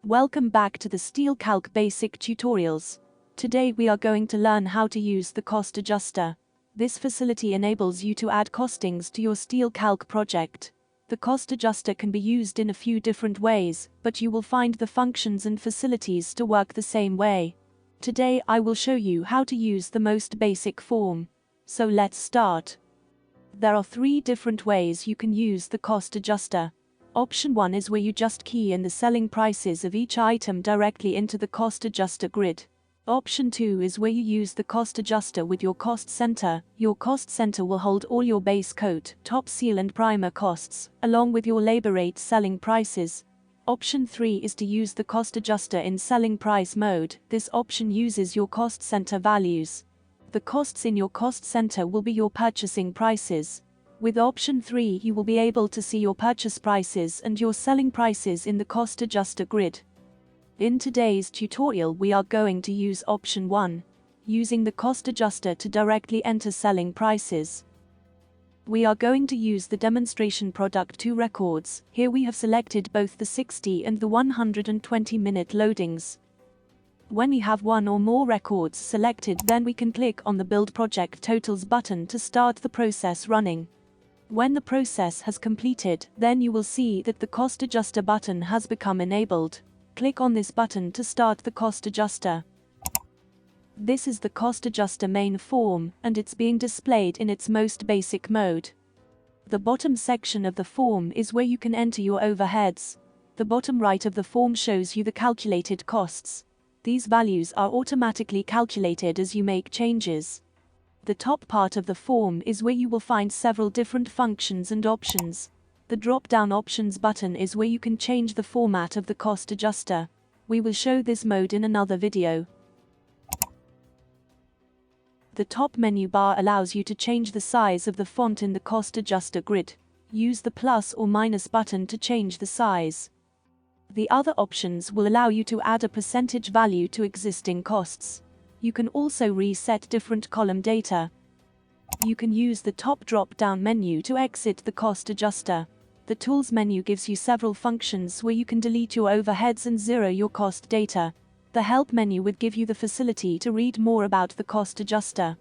Welcome back to the Steelcalc basic tutorials. Today we are going to learn how to use the cost adjuster. This facility enables you to add costings to your Steelcalc project. The cost adjuster can be used in a few different ways, but you will find the functions and facilities to work the same way. Today I will show you how to use the most basic form. So let's start. There are 3 different ways you can use the cost adjuster. Option 1 is where you just key in the selling prices of each item directly into the cost adjuster grid. Option 2 is where you use the cost adjuster with your cost center. Your cost center will hold all your base coat, top seal and primer costs, along with your labor rate selling prices. Option 3 is to use the cost adjuster in selling price mode. This option uses your cost center values. The costs in your cost center will be your purchasing prices. With option 3 you will be able to see your purchase prices and your selling prices in the cost adjuster grid. In today's tutorial we are going to use option 1, using the cost adjuster to directly enter selling prices. We are going to use the demonstration product 2 records. Here we have selected both the 60 and the 120 minute loadings. When we have one or more records selected, then we can click on the Build Project Totals button to start the process running. When the process has completed, then you will see that the cost adjuster button has become enabled. Click on this button to start the cost adjuster. This is the cost adjuster main form, and it's being displayed in its most basic mode. The bottom section of the form is where you can enter your overheads. The bottom right of the form shows you the calculated costs. These values are automatically calculated as you make changes. The top part of the form is where you will find several different functions and options. The drop-down options button is where you can change the format of the cost adjuster. We will show this mode in another video. The top menu bar allows you to change the size of the font in the cost adjuster grid. Use the plus or minus button to change the size. The other options will allow you to add a percentage value to existing costs. You can also reset different column data. You can use the top drop-down menu to exit the cost adjuster. The Tools menu gives you several functions where you can delete your overheads and zero your cost data. The Help menu would give you the facility to read more about the cost adjuster.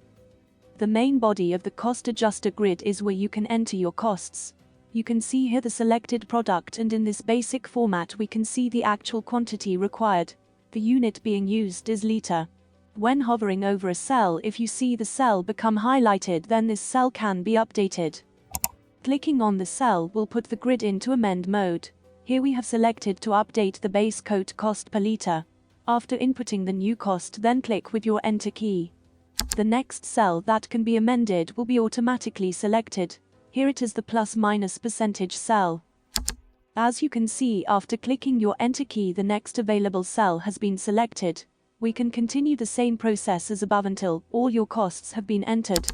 The main body of the cost adjuster grid is where you can enter your costs. You can see here the selected product, and in this basic format we can see the actual quantity required. The unit being used is liter. When hovering over a cell, if you see the cell become highlighted, then this cell can be updated. Clicking on the cell will put the grid into amend mode. Here we have selected to update the base coat cost per liter. After inputting the new cost, then click with your enter key. The next cell that can be amended will be automatically selected. Here it is the plus-minus percentage cell. As you can see, after clicking your enter key, the next available cell has been selected. We can continue the same process as above until all your costs have been entered.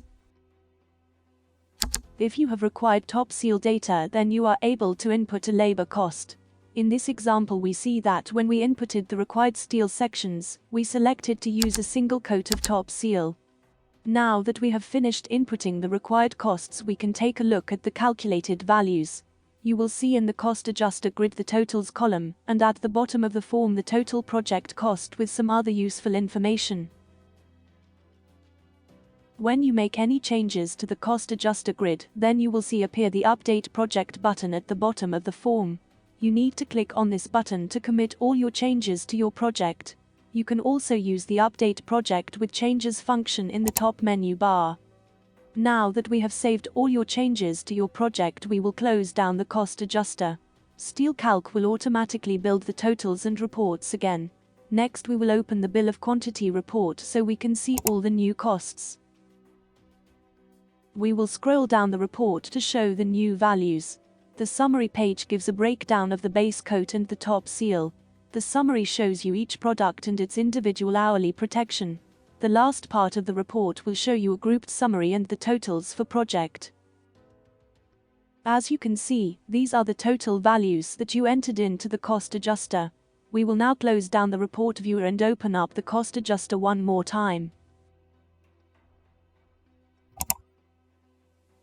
If you have required top seal data, then you are able to input a labor cost. In this example we see that when we inputted the required steel sections, we selected to use a single coat of top seal. Now that we have finished inputting the required costs, we can take a look at the calculated values. You will see in the cost adjuster grid the totals column, and at the bottom of the form the total project cost with some other useful information. When you make any changes to the cost adjuster grid, then you will see appear the Update Project button at the bottom of the form. You need to click on this button to commit all your changes to your project. You can also use the Update Project with Changes function in the top menu bar. Now that we have saved all your changes to your project, we will close down the cost adjuster. Steelcalc will automatically build the totals and reports again. Next we will open the bill of quantity report so we can see all the new costs. We will scroll down the report to show the new values. The summary page gives a breakdown of the base coat and the top seal. The summary shows you each product and its individual hourly protection. The last part of the report will show you a grouped summary and the totals for project. As you can see, these are the total values that you entered into the cost adjuster. We will now close down the report viewer and open up the cost adjuster one more time.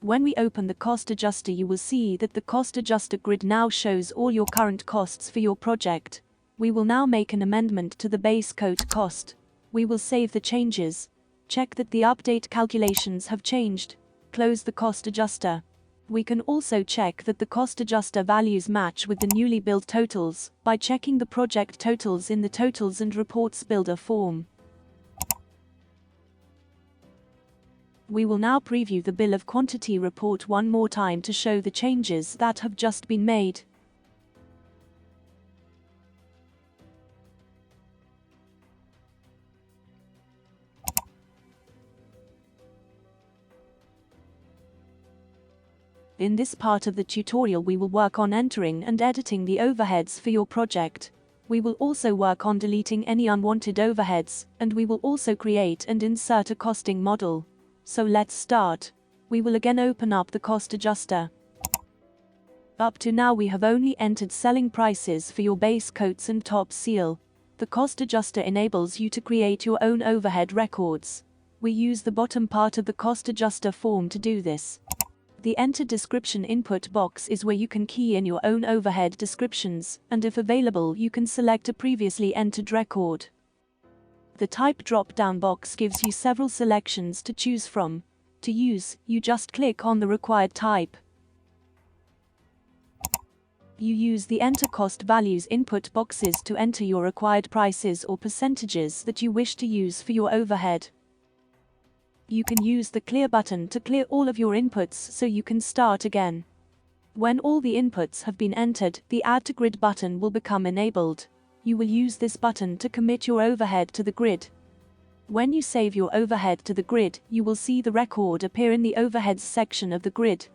When we open the cost adjuster, you will see that the cost adjuster grid now shows all your current costs for your project. We will now make an amendment to the base coat cost. We will save the changes. Check that the update calculations have changed. Close the cost adjuster. We can also check that the cost adjuster values match with the newly built totals by checking the project totals in the Totals and Reports Builder form. We will now preview the bill of quantity report one more time to show the changes that have just been made. In this part of the tutorial we will work on entering and editing the overheads for your project. We will also work on deleting any unwanted overheads, and we will also create and insert a costing model. So let's start. We will again open up the cost adjuster. Up to now we have only entered selling prices for your base coats and top seal. The cost adjuster enables you to create your own overhead records. We use the bottom part of the cost adjuster form to do this. The Enter Description input box is where you can key in your own overhead descriptions, and if available you can select a previously entered record. The Type drop-down box gives you several selections to choose from. To use, you just click on the required type. You use the Enter Cost Values input boxes to enter your required prices or percentages that you wish to use for your overhead. You can use the Clear button to clear all of your inputs so you can start again. When all the inputs have been entered, the Add to Grid button will become enabled. You will use this button to commit your overhead to the grid. When you save your overhead to the grid, you will see the record appear in the Overheads section of the grid.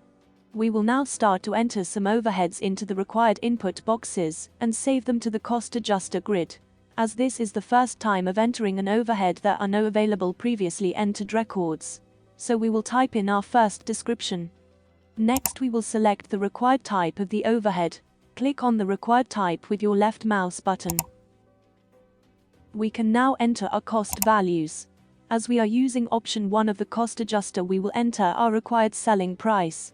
We will now start to enter some overheads into the required input boxes and save them to the Cost Adjuster grid. As this is the first time of entering an overhead, there are no available previously entered records. So we will type in our first description. Next we will select the required type of the overhead. Click on the required type with your left mouse button. We can now enter our cost values. As we are using option 1 of the cost adjuster, we will enter our required selling price.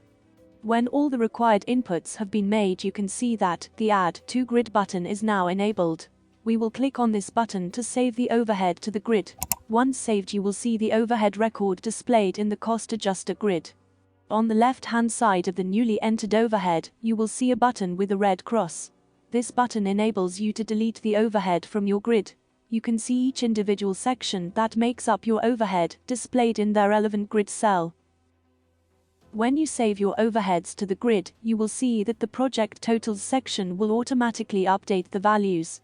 When all the required inputs have been made, you can see that the Add to Grid button is now enabled. We will click on this button to save the overhead to the grid. Once saved, you will see the overhead record displayed in the cost adjuster grid. On the left-hand side of the newly entered overhead, you will see a button with a red cross. This button enables you to delete the overhead from your grid. You can see each individual section that makes up your overhead displayed in their relevant grid cell. When you save your overheads to the grid, you will see that the Project Totals section will automatically update the values.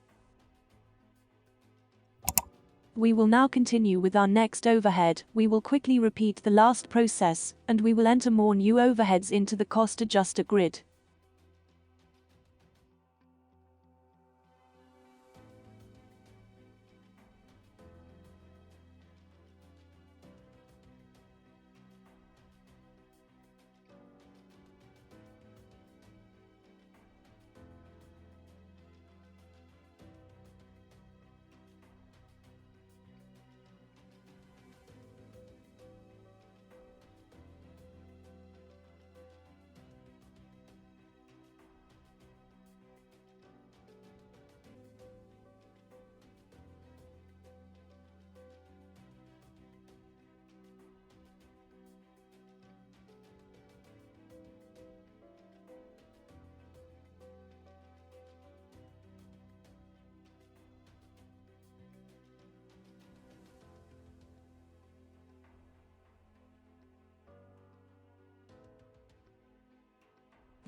We will now continue with our next overhead. We will quickly repeat the last process, and we will enter more new overheads into the cost adjuster grid.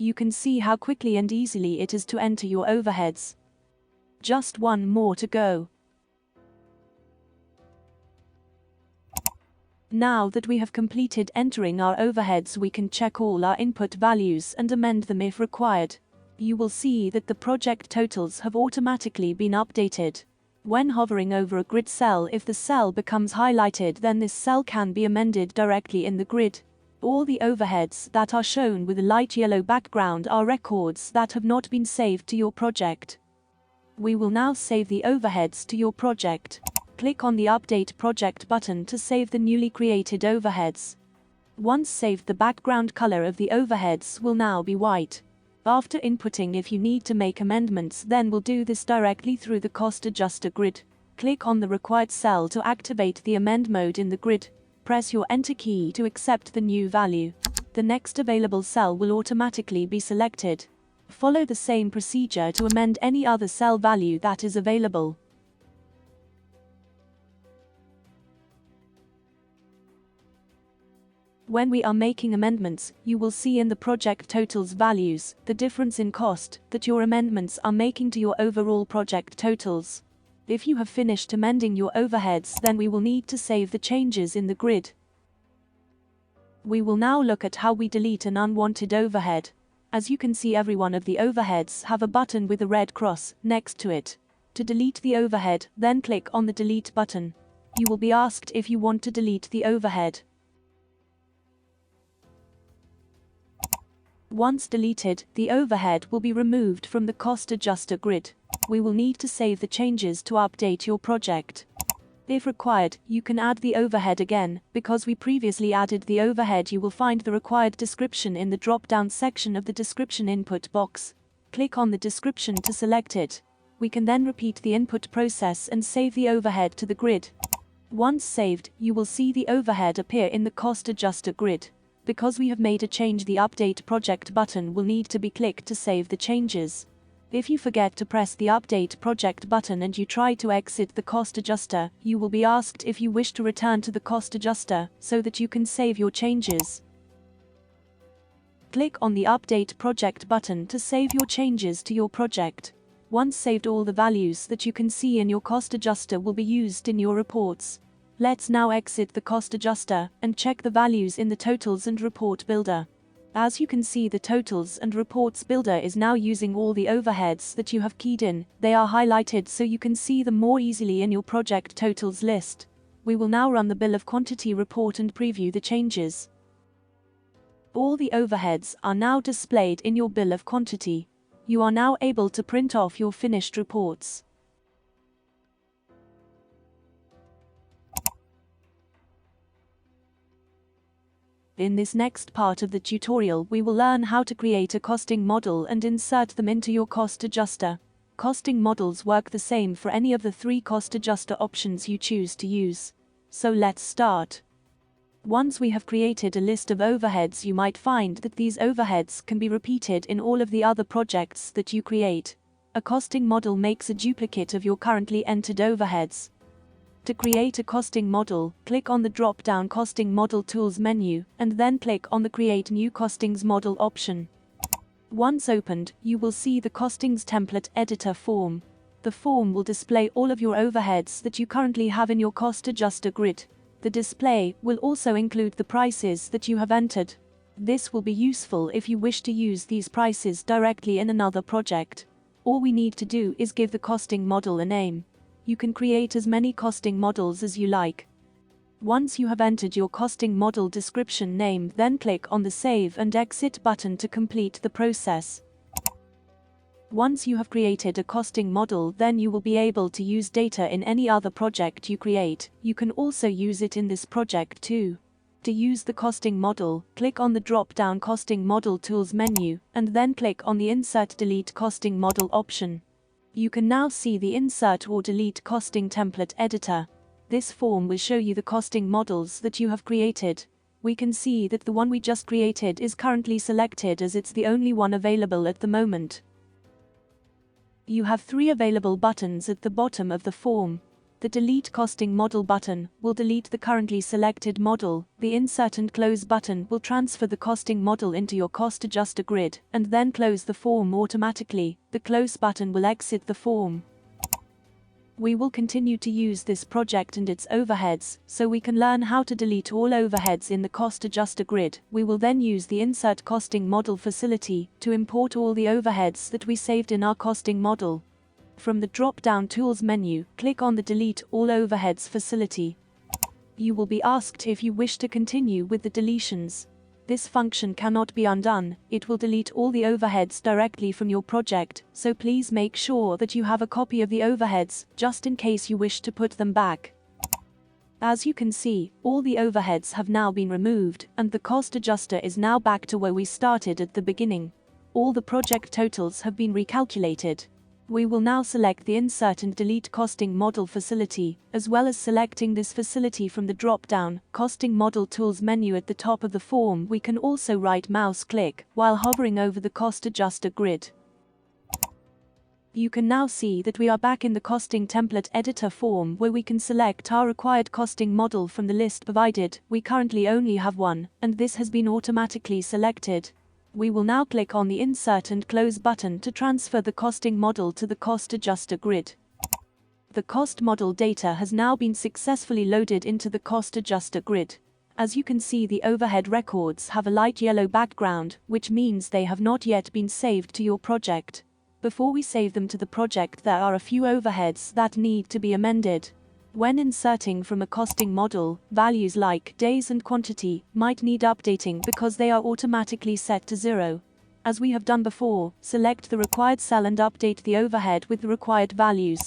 You can see how quickly and easily it is to enter your overheads. Just one more to go. Now that we have completed entering our overheads, we can check all our input values and amend them if required. You will see that the project totals have automatically been updated. When hovering over a grid cell, if the cell becomes highlighted, then this cell can be amended directly in the grid. All the overheads that are shown with a light yellow background are records that have not been saved to your project. We will now save the overheads to your project. Click on the Update Project button to save the newly created overheads. Once saved, the background color of the overheads will now be white. After inputting if you need to make amendments, then we'll do this directly through the cost adjuster grid. Click on the required cell to activate the amend mode in the grid. Press your enter key to accept the new value. The next available cell will automatically be selected. Follow the same procedure to amend any other cell value that is available. When we are making amendments, you will see in the project totals values, the difference in cost that your amendments are making to your overall project totals. If you have finished amending your overheads, then we will need to save the changes in the grid. We will now look at how we delete an unwanted overhead. As you can see, every one of the overheads have a button with a red cross next to it. To delete the overhead, then click on the delete button. You will be asked if you want to delete the overhead. Once deleted, the overhead will be removed from the cost adjuster grid. We will need to save the changes to update your project. If required, you can add the overhead again. Because we previously added the overhead, you will find the required description in the drop-down section of the description input box. Click on the description to select it. We can then repeat the input process and save the overhead to the grid. Once saved, you will see the overhead appear in the cost adjuster grid. Because we have made a change, the Update Project button will need to be clicked to save the changes. If you forget to press the Update Project button and you try to exit the cost adjuster, you will be asked if you wish to return to the cost adjuster so that you can save your changes. Click on the Update Project button to save your changes to your project. Once saved, all the values that you can see in your cost adjuster will be used in your reports. Let's now exit the cost adjuster and check the values in the Totals and Report Builder. As you can see, the Totals and Reports Builder is now using all the overheads that you have keyed in. They are highlighted so you can see them more easily in your project totals list. We will now run the bill of quantity report and preview the changes. All the overheads are now displayed in your bill of quantity. You are now able to print off your finished reports. In this next part of the tutorial, we will learn how to create a costing model and insert them into your cost adjuster. Costing models work the same for any of the 3 cost adjuster options you choose to use. So let's start. Once we have created a list of overheads, you might find that these overheads can be repeated in all of the other projects that you create. A costing model makes a duplicate of your currently entered overheads. To create a costing model, click on the drop-down Costing Model Tools menu, and then click on the Create New Costings Model option. Once opened, you will see the Costings Template Editor form. The form will display all of your overheads that you currently have in your cost adjuster grid. The display will also include the prices that you have entered. This will be useful if you wish to use these prices directly in another project. All we need to do is give the costing model a name. You can create as many costing models as you like. Once you have entered your costing model description name, then click on the Save and Exit button to complete the process. Once you have created a costing model, then you will be able to use data in any other project you create. You can also use it in this project too. To use the costing model, click on the drop-down Costing Model Tools menu, and then click on the Insert Delete Costing Model option. You can now see the Insert or Delete Costing Template Editor. This form will show you the costing models that you have created. We can see that the one we just created is currently selected as it's the only one available at the moment. You have 3 available buttons at the bottom of the form. The Delete Costing Model button will delete the currently selected model. The Insert and Close button will transfer the costing model into your cost adjuster grid, and then close the form automatically. The Close button will exit the form. We will continue to use this project and its overheads, so we can learn how to delete all overheads in the cost adjuster grid. We will then use the Insert Costing Model facility to import all the overheads that we saved in our costing model. From the drop-down Tools menu, click on the Delete All Overheads facility. You will be asked if you wish to continue with the deletions. This function cannot be undone. It will delete all the overheads directly from your project, so please make sure that you have a copy of the overheads, just in case you wish to put them back. As you can see, all the overheads have now been removed, and the cost adjuster is now back to where we started at the beginning. all the project totals have been recalculated. We will now select the Insert and Delete Costing Model facility, as well as selecting this facility from the drop-down Costing Model Tools menu at the top of the form. We can also right mouse click while hovering over the Cost Adjuster grid. You can now see that we are back in the Costing Template Editor form, where we can select our required costing model from the list provided. We currently only have one, and this has been automatically selected. We will now click on the Insert and Close button to transfer the costing model to the Cost Adjuster grid. The cost model data has now been successfully loaded into the Cost Adjuster grid. As you can see, the overhead records have a light yellow background, which means they have not yet been saved to your project. Before we save them to the project, there are a few overheads that need to be amended. When inserting from a costing model, values like days and quantity might need updating because they are automatically set to 0. As we have done before, select the required cell and update the overhead with the required values.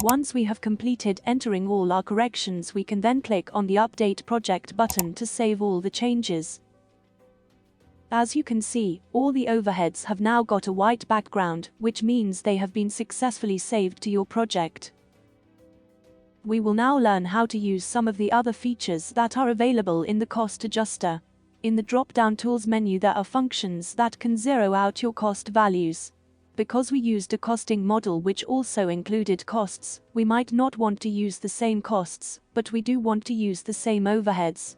Once we have completed entering all our corrections, we can then click on the Update Project button to save all the changes. As you can see, all the overheads have now got a white background, which means they have been successfully saved to your project. We will now learn how to use some of the other features that are available in the Cost Adjuster. In the drop-down Tools menu, there are functions that can zero out your cost values. Because we used a costing model which also included costs, we might not want to use the same costs, but we do want to use the same overheads.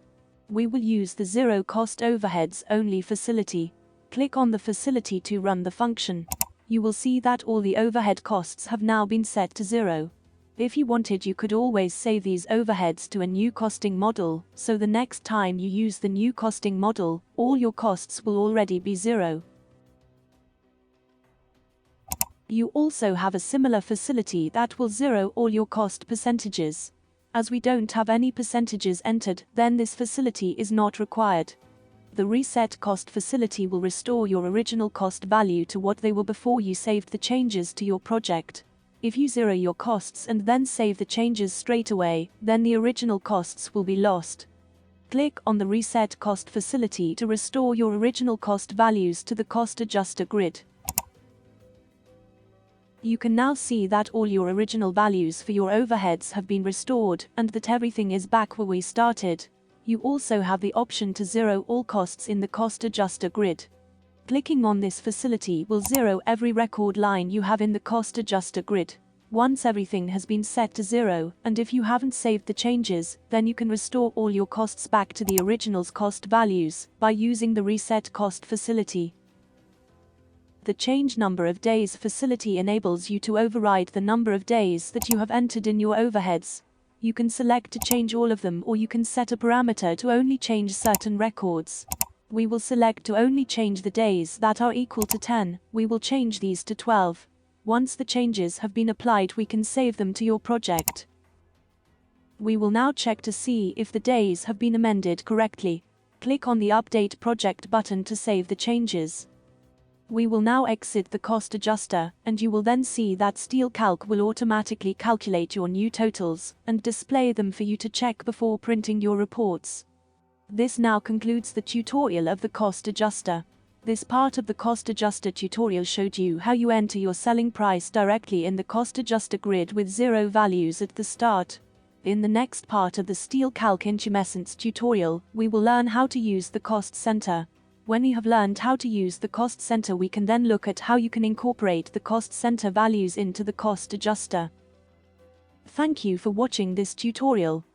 We will use the Zero Cost Overheads Only facility. Click on the facility to run the function. You will see that all the overhead costs have now been set to 0. If you wanted, you could always save these overheads to a new costing model, so the next time you use the new costing model, all your costs will already be 0. You also have a similar facility that will zero all your cost percentages. As we don't have any percentages entered, then this facility is not required. The Reset Cost facility will restore your original cost value to what they were before you saved the changes to your project. If you zero your costs and then save the changes straight away, then the original costs will be lost. Click on the Reset Cost facility to restore your original cost values to the Cost Adjuster grid. You can now see that all your original values for your overheads have been restored and that everything is back where we started. You also have the option to zero all costs in the Cost Adjuster grid. Clicking on this facility will zero every record line you have in the Cost Adjuster grid. Once everything has been set to 0, and if you haven't saved the changes, then you can restore all your costs back to the original's cost values by using the Reset Cost facility. The Change Number of Days facility enables you to override the number of days that you have entered in your overheads. You can select to change all of them, or you can set a parameter to only change certain records. We will select to only change the days that are equal to 10. We will change these to 12. Once the changes have been applied, we can save them to your project. We will now check to see if the days have been amended correctly. Click on the Update Project button to save the changes. We will now exit the Cost Adjuster, and you will then see that Steelcalc will automatically calculate your new totals and display them for you to check before printing your reports. This now concludes the tutorial of the Cost Adjuster. This part of the Cost Adjuster tutorial showed you how you enter your selling price directly in the Cost Adjuster grid with 0 values at the start. In the next part of the Steelcalc Intumescence tutorial, we will learn how to use the Cost Center. When we have learned how to use the Cost Center, we can then look at how you can incorporate the Cost Center values into the Cost Adjuster. Thank you for watching this tutorial.